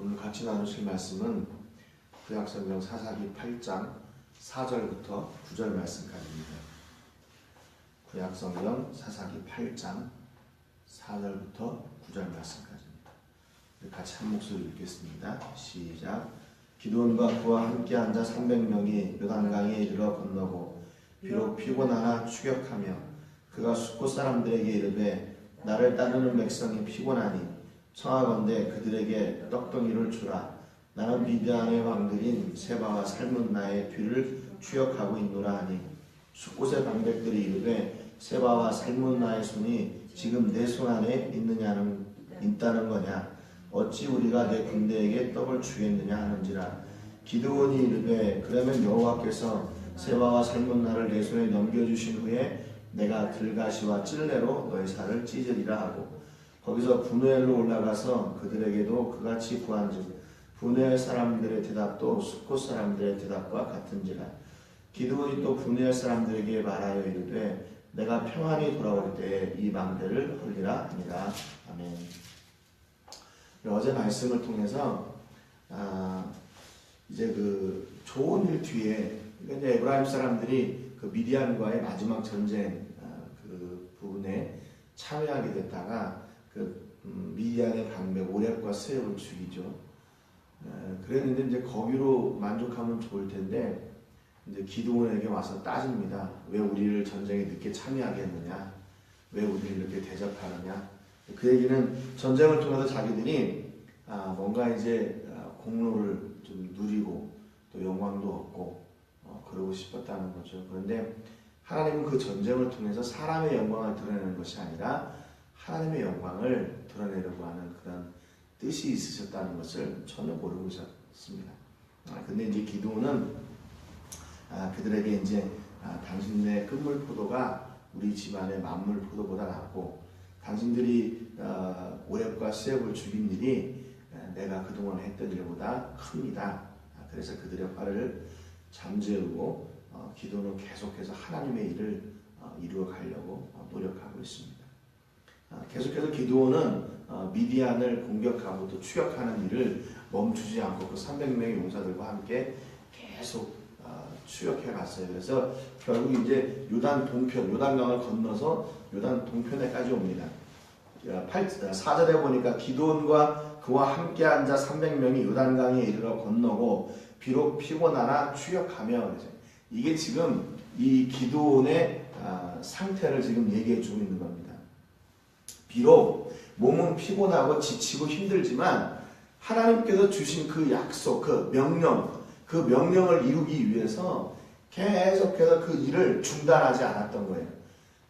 오늘 같이 나누실 말씀은 구약성경 사사기 8장 4절부터 9절 말씀까지입니다. 구약성경 사사기 8장 4절부터 9절 말씀까지입니다. 같이 한 목소리 읽겠습니다. 시작. 기드온과 그와 함께 앉아 300명이 요단강에 이르러 건너고 비록 피곤하나 추격하며 그가 숫곳 사람들에게 이르되 나를 따르는 백성이 피곤하니 청하건대 그들에게 떡덩이를 주라. 나는 미디안의 왕들인 세바와 살문나의 뒤를 추격하고 있노라 하니 숫곳의 방백들이 이르되 세바와 살문나의 손이 지금 내 손 안에 있다는 거냐. 어찌 우리가 내 군대에게 떡을 주겠느냐 하는지라. 기드온이 이르되 그러면 여호와께서 세바와 살문나를 내 손에 넘겨주신 후에 내가 들가시와 찔레로 너희 살을 찢으리라 하고 거기서 분우엘로 올라가서 그들에게도 그같이 구한즉 분우엘 사람들의 대답도 숫곳 사람들의 대답과 같은지라. 기드온이 또 분우엘 사람들에게 말하여 이르되 내가 평안히 돌아올 때에 이 망대를 헐리라 하니라. 아멘. 어제 말씀을 통해서 이제 그 좋은 일 뒤에 이제 에브라임 사람들이 그 미디안과의 마지막 전쟁 그 부분에 참여하게 됐다가 그 미디안의 방백 오렙과 스웹을 죽이죠. 그랬는데 이제 거기로 만족하면 좋을 텐데 이제 기드온에게 와서 따집니다. 왜 우리를 전쟁에 늦게 참여하게 했느냐? 왜 우리를 이렇게 대적하느냐? 그 얘기는 전쟁을 통해서 자기들이 뭔가 이제 공로를 좀 누리고 또 영광도 얻고 그러고 싶었다는 거죠. 그런데 하나님은 그 전쟁을 통해서 사람의 영광을 드러내는 것이 아니라 하나님의 영광을 드러내려고 하는 그런 뜻이 있으셨다는 것을 전혀 모르고 있었습니다. 근데 이제 기드온은 그들에게 이제 당신네 끝물 포도가 우리 집안의 만물 포도보다 낫고 당신들이 오렙과 스웹을 죽인 일이 내가 그동안 했던 일보다 큽니다. 그래서 그들의 화를 잠재우고 기도는 계속해서 하나님의 일을 이루어 가려고 노력하고 있습니다. 계속해서 기드온은 미디안을 공격하고 또 추격하는 일을 멈추지 않고 그 300명의 용사들과 함께 계속 추격해 갔어요. 그래서 결국 이제 요단강을 건너서 요단 동편에까지 옵니다. 4절에 보니까 기드온과 그와 함께 앉아 300명이 요단강에 이르러 건너고 비록 피곤하나 추격하며 이게 지금 이 기드온의 상태를 지금 얘기해 주고 있는 겁니다. 비록 몸은 피곤하고 지치고 힘들지만 하나님께서 주신 그 약속, 그 명령을 이루기 위해서 계속해서 그 일을 중단하지 않았던 거예요.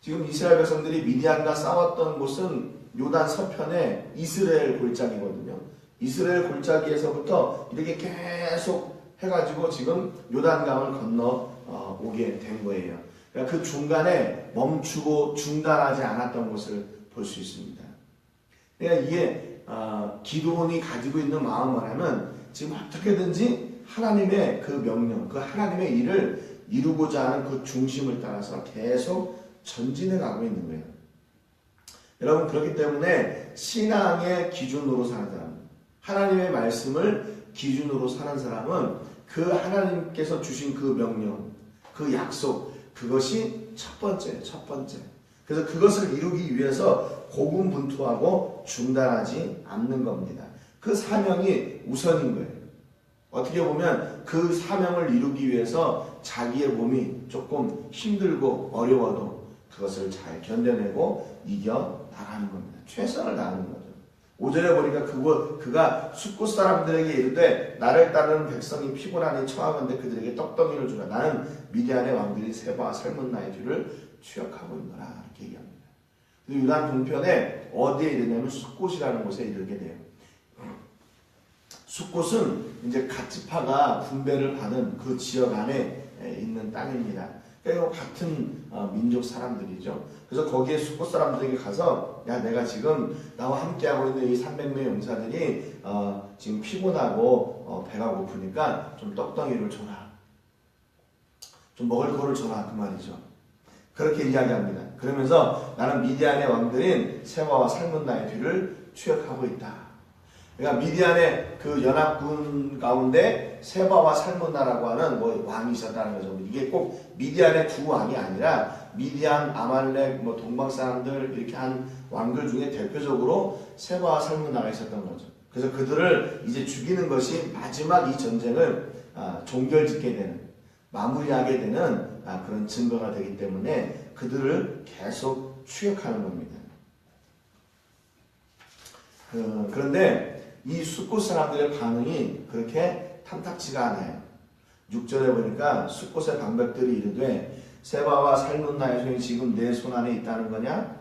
지금 이스라엘 백성들이 미디안과 싸웠던 곳은 요단 서편의 이스라엘 골짜기거든요. 이스라엘 골짜기에서부터 이렇게 계속 해가지고 지금 요단강을 건너 오게 된 거예요. 그러니까 그 중간에 멈추고 중단하지 않았던 것을 볼 수 있습니다. 그러니까 이게 기드온이 가지고 있는 마음은 뭐냐면 지금 어떻게든지 하나님의 그 명령, 그 하나님의 일을 이루고자 하는 그 중심을 따라서 계속 전진해 가고 있는 거예요. 여러분 그렇기 때문에 신앙의 기준으로 사는 사람, 하나님의 말씀을 기준으로 사는 사람은 그 하나님께서 주신 그 명령, 그 약속, 그것이 첫 번째. 그래서 그것을 이루기 위해서 고군분투하고 중단하지 않는 겁니다. 그 사명이 우선인 거예요. 어떻게 보면 그 사명을 이루기 위해서 자기의 몸이 조금 힘들고 어려워도 그것을 잘 견뎌내고 이겨 나가는 겁니다. 최선을 다하는 거죠. 5절에 보니까 그가 숫곳 사람들에게 이르되 나를 따르는 백성이 피곤하니 청하건대 그들에게 떡덩이를 주라. 나는 미디안의 왕들이 세바와 살문나의 뒤를 추격하고 있노라. 이렇게 얘기합니다. 요단 동편에 어디에 이르냐면 숫곳이라는 곳에 이르게 돼요. 숫곳은 이제 갓지파가 분배를 받은 그 지역 안에 있는 땅입니다. 그러니까 같은 민족 사람들이죠. 그래서 거기에 숫곳 사람들에게 가서 야 내가 지금 나와 함께하고 있는 이 300명의 용사들이 지금 피곤하고 배가 고프니까 좀 떡덩이를 줘라. 좀 먹을 거를 줘라 그 말이죠. 그렇게 이야기합니다. 그러면서 나는 미디안의 왕들인 세바와 살문나의 뒤를 추격하고 있다. 그러니까 미디안의 그 연합군 가운데 세바와 살문나라고 하는 뭐 왕이 있었다는 거죠. 이게 꼭 미디안의 두 왕이 아니라 미디안, 아말렉, 뭐 동방 사람들 이렇게 한 왕들 중에 대표적으로 세바와 살문나가 있었던 거죠. 그래서 그들을 이제 죽이는 것이 마지막 이 전쟁을 종결짓게 되는, 마무리하게 되는 그런 증거가 되기 때문에 그들을 계속 추격하는 겁니다. 그런데 이 숫곳 사람들의 반응이 그렇게 탐탁지가 않아요. 6절에 보니까 숫곳의 방백들이 이르되 세바와 살문나의 손이 지금 내 손 안에 있다는 거냐?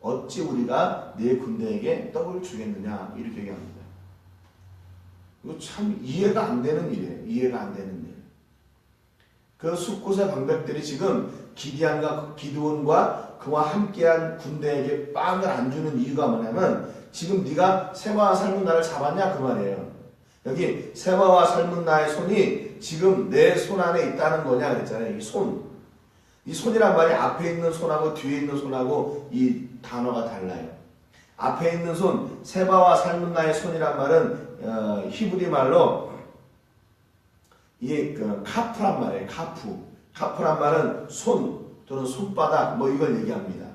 어찌 우리가 네 군대에게 떡을 주겠느냐? 이렇게 얘기합니다. 이거 참 이해가 안 되는 일이에요. 이해가 안 되는 일. 그 숫곳의 방백들이 지금 기드온과 그와 함께한 군대에게 빵을 안 주는 이유가 뭐냐면 지금 네가 세바와 살문나를 잡았냐 그 말이에요. 여기 세바와 살문나의 손이 지금 내 손 안에 있다는 거냐 그랬잖아요. 이 손. 이 손이란 말이 앞에 있는 손하고 뒤에 있는 손하고 이 단어가 달라요. 앞에 있는 손, 세바와 살문나의 손이란 말은 히브리 말로 그 카프란 말이에요. 카프란 말은 손 또는 손바닥 뭐 이걸 얘기합니다.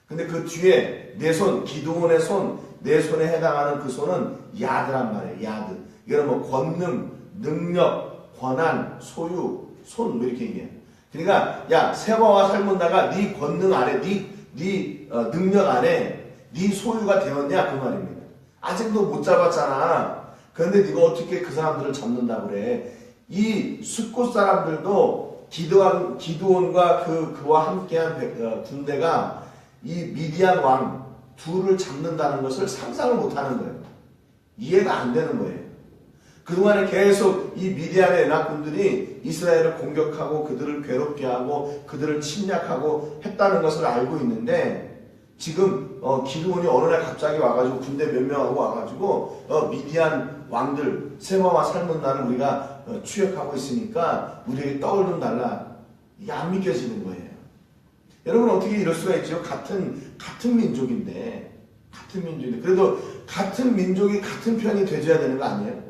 근데 그 뒤에 내 손, 기드온의 손, 내 손에 해당하는 그 손은 야드란 말이에요. 야드. 이거는 뭐 권능, 능력, 권한, 소유, 손 뭐 이렇게 얘기해요. 그러니까 야 세바와 살문나가 네 권능 아래, 네 능력 안에 네 소유가 되었냐 그 말입니다. 아직도 못 잡았잖아. 그런데 네가 어떻게 그 사람들을 잡는다 그래? 이 숫곳 사람들도 기드온과 그와 함께한 군대가 이 미디안 왕 둘을 잡는다는 것을 상상을 못하는 거예요. 이해가 안 되는 거예요. 그동안에 계속 이 미디안의 연합군들이 이스라엘을 공격하고 그들을 괴롭게 하고 그들을 침략하고 했다는 것을 알고 있는데 지금 기드온이 어느 날 갑자기 와가지고 군대 몇 명하고 와가지고 미디안 왕들 세바와 살문나를 우리가 추격하고 있으니까 우리에게 떡을 좀 달라. 이게 안 믿겨지는 거예요. 여러분 어떻게 이럴 수가 있죠? 같은 민족인데 그래도 같은 민족이 같은 편이 돼줘야 되는 거 아니에요?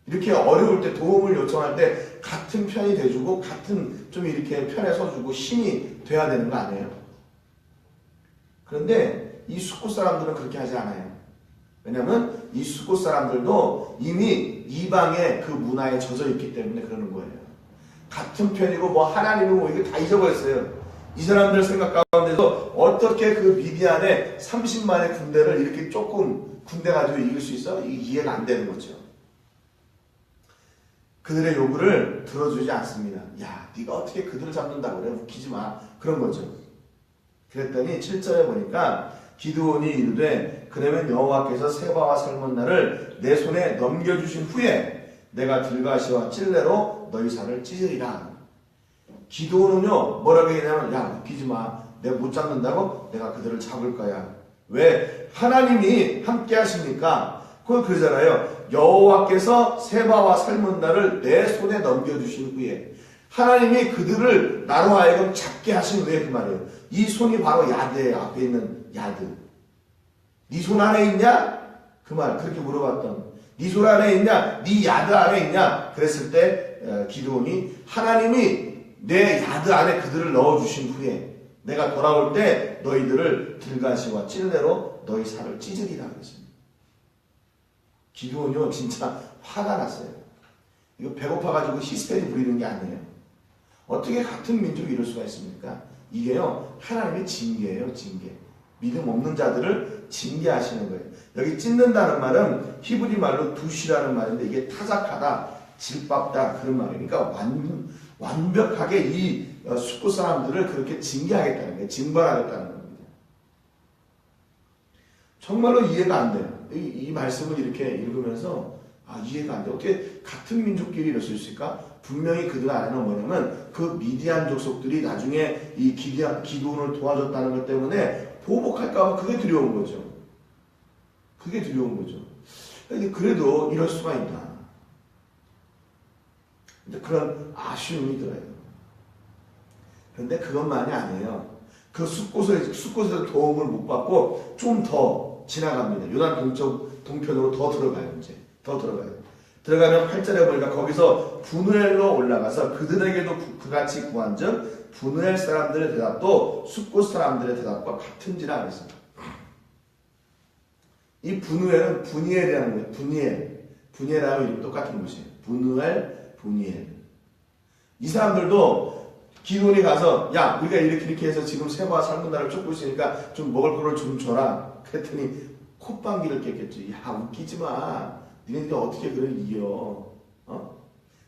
이렇게 어려울 때 도움을 요청할 때 같은 편이 돼주고 같은 좀 이렇게 편에 서주고 힘이 돼야 되는 거 아니에요? 그런데 이 숫곳 사람들은 그렇게 하지 않아요. 왜냐하면 이 숫곳 사람들도 이미 이방의 그 문화에 젖어 있기 때문에 그러는 거예요. 같은 편이고 뭐 하나님은 뭐 이거 다 잊어버렸어요. 이 사람들 생각 가운데서 어떻게 그 미디안의 30만의 군대를 이렇게 조금 군대 가지고 이길 수 있어? 이게 이해가 안 되는 거죠. 그들의 요구를 들어주지 않습니다. 야, 네가 어떻게 그들을 잡는다고 그래? 웃기지 마. 그런 거죠. 그랬더니 7절에 보니까 기드온이 이르되 그러면 여호와께서 세바와 살문나를 내 손에 넘겨주신 후에 내가 들가시와 찔레로 너희 살을 찢으리라. 기드온은요 뭐라고 얘기하냐면 야 웃기지 마. 내가 못 잡는다고? 내가 그들을 잡을 거야. 왜? 하나님이 함께 하십니까? 그걸 그러잖아요. 여호와께서 세바와 살문나를 내 손에 넘겨주신 후에 하나님이 그들을 나로 하여금 잡게 하신 후에 그 말이에요. 이 손이 바로 야드예요. 앞에 있는 야드. 네 손 안에 있냐? 그 말 그렇게 물어봤던 네 손 안에 있냐? 네 야드 안에 있냐? 그랬을 때 기드온이 하나님이 내 야드 안에 그들을 넣어주신 후에 내가 돌아올 때 너희들을 들가시와 찔레로 너희 살을 찢으리라 그랬습니다. 기드온이요 진짜 화가 났어요. 이거 배고파가지고 히스테리 부리는 게 아니에요. 어떻게 같은 민족이 이럴 수가 있습니까? 이게요 하나님의 징계예요. 징계. 믿음 없는 자들을 징계하시는 거예요. 여기 찢는다는 말은 히브리 말로 두시라는 말인데 이게 타작하다, 질밥다 그런 말이에요. 그러니까 완벽하게 이 숫곳 사람들을 그렇게 징계하겠다는 거예요. 징벌하겠다는 겁니다. 정말로 이해가 안 돼요. 이 말씀을 이렇게 읽으면서 이해가 안 돼. 어떻게 같은 민족끼리 이럴 수 있을까? 분명히 그들 안에는 뭐냐면 그 미디안 족속들이 나중에 이 기드온을 도와줬다는 것 때문에 보복할까 봐 그게 두려운 거죠. 그게 두려운 거죠. 근데 그래도 이럴 수가 있나. 근데 그런 아쉬움이 들어요. 그런데 그것만이 아니에요. 그 숫곳에서 도움을 못 받고 좀 더 지나갑니다. 요단 동쪽 동편으로 더 들어가요. 이제 더 들어가요. 들어가면 8절에 보니까 거기서 분우엘로 올라가서 그들에게도 그같이 구한즉 분우엘 사람들의 대답도 숫곳 사람들의 대답과 같은지라 그랬습니다. 이 분우엘은 분이엘이라는 거예요. 분이엘하고 이름 똑같은 곳이에요. 분우엘, 분이엘. 이 사람들도 기돈이 가서 야 우리가 이렇게 해서 지금 세바와 살문나를 쫓고 있으니까 좀 먹을 거를 좀 줘라. 그랬더니 콧방귀를 꼈겠지. 야 웃기지 마. 니네들이 어떻게 그걸 이겨?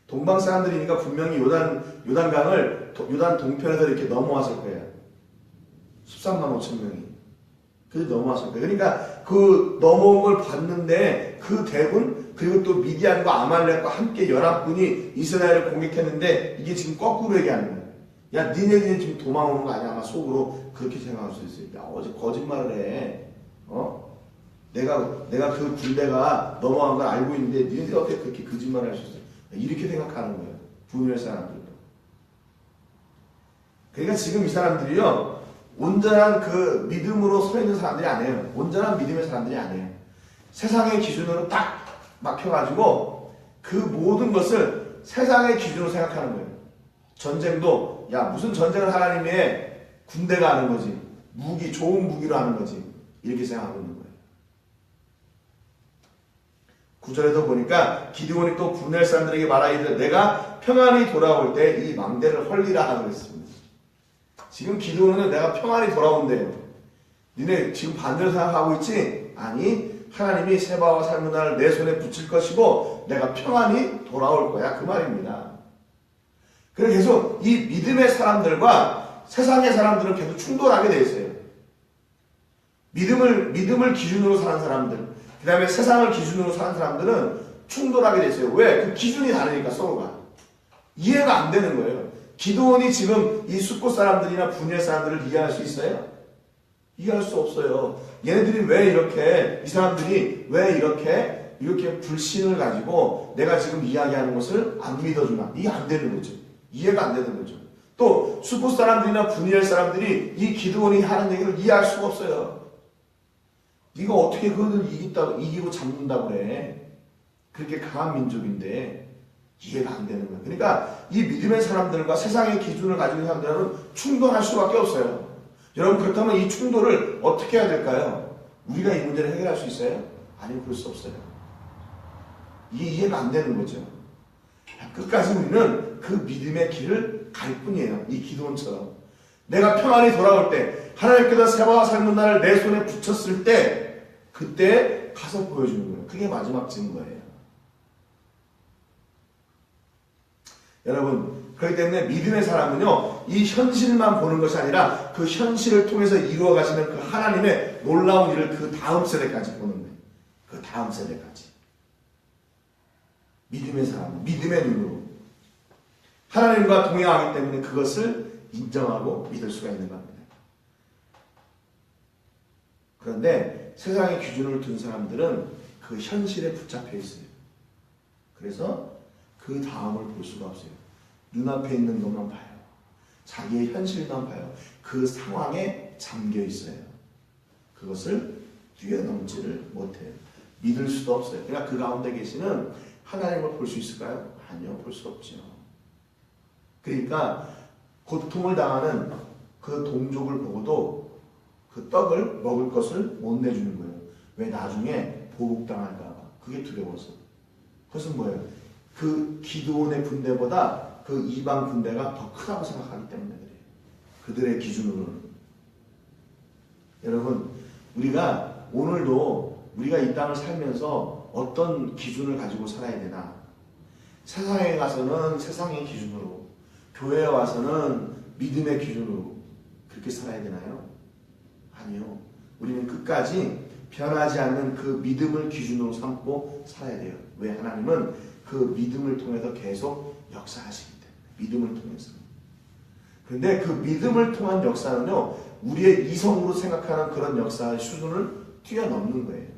동방 사람들이니까 분명히 요단강을 요단 동편에서 이렇게 넘어왔을 거예요. 13만 5천 명이. 그래서 넘어왔을 거예요. 그러니까 그 넘어온 걸 봤는데 그 대군 그리고 또 미디안과 아말렉과 함께 연합군이 이스라엘을 공격했는데 이게 지금 거꾸로 얘기하는 거예요. 야 니네들이 지금 도망오는 거 아니야? 아마 속으로 그렇게 생각할 수 있어요. 야 어제 거짓말을 해. 내가 그 군대가 넘어간 걸 알고 있는데 니네들이 어떻게 그렇게 거짓말을 할 수 있어? 이렇게 생각하는 거예요. 분열 사람들도. 그러니까 지금 이 사람들이요. 온전한 그 믿음으로 서 있는 사람들이 아니에요. 온전한 믿음의 사람들이 아니에요. 세상의 기준으로 딱 막혀가지고 그 모든 것을 세상의 기준으로 생각하는 거예요. 전쟁도 야 무슨 전쟁을 하나님의 군대가 하는 거지. 무기 좋은 무기로 하는 거지. 이렇게 생각하고 있는 거예요. 9절에도 보니까 기드온이 또 분열 사람들에게 말하기를 내가 평안히 돌아올 때 이 망대를 헐리라 하고 있습니다. 지금 기드온은 내가 평안히 돌아온대요. 니네 지금 반대로 생각하고 있지? 아니 하나님이 세바와 살문나를 내 손에 붙일 것이고 내가 평안히 돌아올 거야 그 말입니다. 그래서 계속 이 믿음의 사람들과 세상의 사람들은 계속 충돌하게 돼 있어요. 믿음을 기준으로 사는 사람들 그 다음에 세상을 기준으로 사는 사람들은 충돌하게 돼 있어요. 왜? 그 기준이 다르니까 서로가 이해가 안 되는 거예요. 기드온이 지금 이 숫곳 사람들이나 분열 사람들을 이해할 수 있어요? 이해할 수 없어요. 얘네들이 왜 이렇게 이 사람들이 왜 이렇게 불신을 가지고 내가 지금 이야기하는 것을 안 믿어주나? 이게 안 되는 거죠. 이해가 안 되는 거죠. 또 숫곳 사람들이나 분열 사람들이 이 기드온이 하는 얘기를 이해할 수가 없어요. 네가 어떻게 그것을 이기고 잡는다고 그래? 그렇게 강한 민족인데 이해가 안 되는 거예요. 그러니까 이 믿음의 사람들과 세상의 기준을 가지고 있는 사람들은 충돌할 수밖에 없어요. 여러분 그렇다면 이 충돌을 어떻게 해야 될까요? 우리가 이 문제를 해결할 수 있어요? 아니요, 그럴 수 없어요. 이게 이해가 안 되는 거죠. 끝까지 우리는 그 믿음의 길을 갈 뿐이에요. 이 기도원처럼. 내가 평안히 돌아올 때 하나님께서 세바와 살문나를 내 손에 붙였을 때 그때 가서 보여주는 거예요. 그게 마지막 증거예요. 여러분 그렇기 때문에 믿음의 사람은요 이 현실만 보는 것이 아니라 그 현실을 통해서 이루어 가시는 그 하나님의 놀라운 일을 그 다음 세대까지 보는 거예요. 그 다음 세대까지. 믿음의 사람은 믿음의 눈으로 하나님과 동행하기 때문에 그것을 인정하고 믿을 수가 있는 겁니다. 그런데 세상의 기준을 둔 사람들은 그 현실에 붙잡혀 있어요. 그래서 그 다음을 볼 수가 없어요. 눈앞에 있는 것만 봐요. 자기의 현실만 봐요. 그 상황에 잠겨 있어요. 그것을 뛰어넘지를 못해요. 믿을 수도 없어요. 그러니까 그 가운데 계시는 하나님을 볼 수 있을까요? 아니요, 볼 수 없죠. 그러니까 고통을 당하는 그 동족을 보고도 그 떡을 먹을 것을 못 내주는 거예요. 왜? 나중에 보복당할까 봐. 그게 두려워서. 그것은 뭐예요? 그 기드온의 군대보다 그 이방 군대가 더 크다고 생각하기 때문에 그래요. 그들의 기준으로는. 여러분, 우리가 오늘도 우리가 이 땅을 살면서 어떤 기준을 가지고 살아야 되나? 세상에 가서는 세상의 기준으로, 교회에 와서는 믿음의 기준으로 그렇게 살아야 되나요? 아니요. 우리는 끝까지 변하지 않는 그 믿음을 기준으로 삼고 살아야 돼요. 왜? 하나님은 그 믿음을 통해서 계속 역사하시기 때문에. 믿음을 통해서. 그런데 그 믿음을 통한 역사는요, 우리의 이성으로 생각하는 그런 역사의 수준을 뛰어넘는 거예요.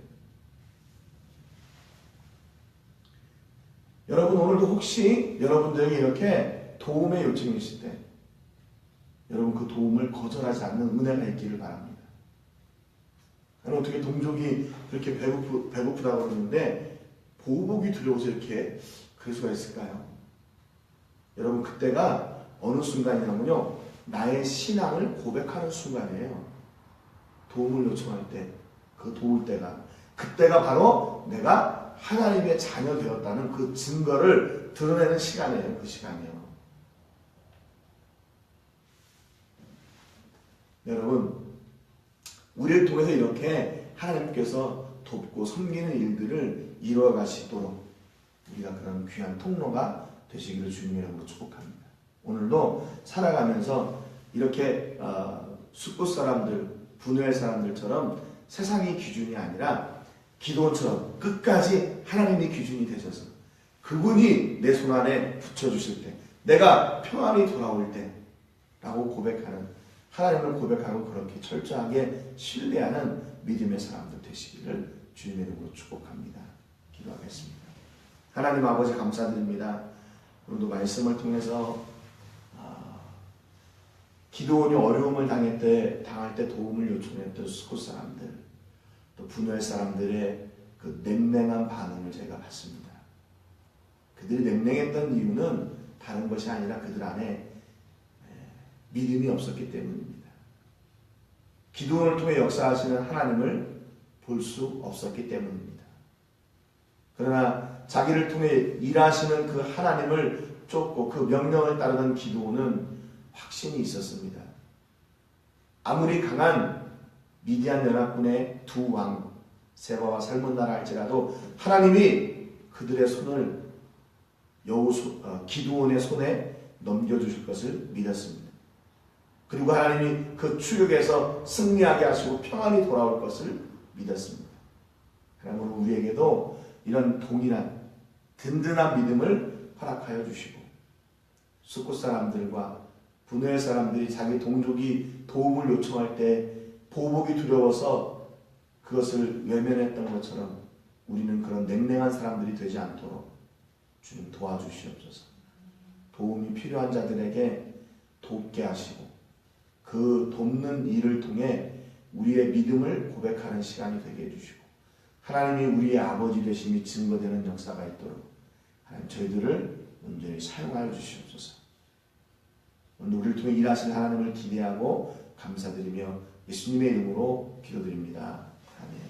여러분, 오늘도 혹시 여러분들에게 이렇게 도움의 요청이 있을 때, 여러분 그 도움을 거절하지 않는 은혜가 있기를 바랍니다. 아니 어떻게 동족이 그렇게 배고프다고 그러는데 보복이 두려워서 이렇게 그럴 수가 있을까요? 여러분 그때가 어느 순간이냐면요. 나의 신앙을 고백하는 순간이에요. 도움을 요청할 때, 그 도울 때가. 그때가 바로 내가 하나님의 자녀 되었다는 그 증거를 드러내는 시간이에요. 그 시간이요. 여러분, 우리를 통해서 이렇게 하나님께서 돕고 섬기는 일들을 이루어 가시도록 우리가 그런 귀한 통로가 되시기를 주님의 이름으로 축복합니다. 오늘도 살아가면서 이렇게 숫곳 사람들, 분노의 사람들처럼 세상이 기준이 아니라 기도원처럼 끝까지 하나님이 기준이 되셔서 그분이 내 손안에 붙여주실 때 내가 평안히 돌아올 때 라고 고백하는 하나님을 고백하고 그렇게 철저하게 신뢰하는 믿음의 사람들 되시기를 주님의 이름으로 축복합니다. 기도하겠습니다. 하나님 아버지 감사드립니다. 오늘도 말씀을 통해서 기도원이 어려움을 당할 때 도움을 요청했던 숫곳 사람들 또 분노의 사람들의 그 냉랭한 반응을 제가 봤습니다. 그들이 냉랭했던 이유는 다른 것이 아니라 그들 안에 믿음이 없었기 때문입니다. 기도원을 통해 역사하시는 하나님을 볼 수 없었기 때문입니다. 그러나 자기를 통해 일하시는 그 하나님을 쫓고 그 명령을 따르는 기도원은 확신이 있었습니다. 아무리 강한 미디안 연합군의 두 왕, 세바와 살문나라 할지라도 하나님이 그들의 손을 기드온의 손에 넘겨주실 것을 믿었습니다. 그리고 하나님이 그 추격에서 승리하게 하시고 평안히 돌아올 것을 믿었습니다. 그러므로 우리에게도 이런 동일한 든든한 믿음을 허락하여 주시고 숫곳 사람들과 분노의 사람들이 자기 동족이 도움을 요청할 때 보복이 두려워서 그것을 외면했던 것처럼 우리는 그런 냉랭한 사람들이 되지 않도록 주님 도와주시옵소서. 도움이 필요한 자들에게 돕게 하시고 그 돕는 일을 통해 우리의 믿음을 고백하는 시간이 되게 해주시고 하나님이 우리의 아버지 되심이 증거되는 역사가 있도록 하나님 저희들을 온전히 사용하여 주시옵소서. 오늘 우리를 통해 일하신 하나님을 기대하고 감사드리며 예수님의 이름으로 기도드립니다. 아멘.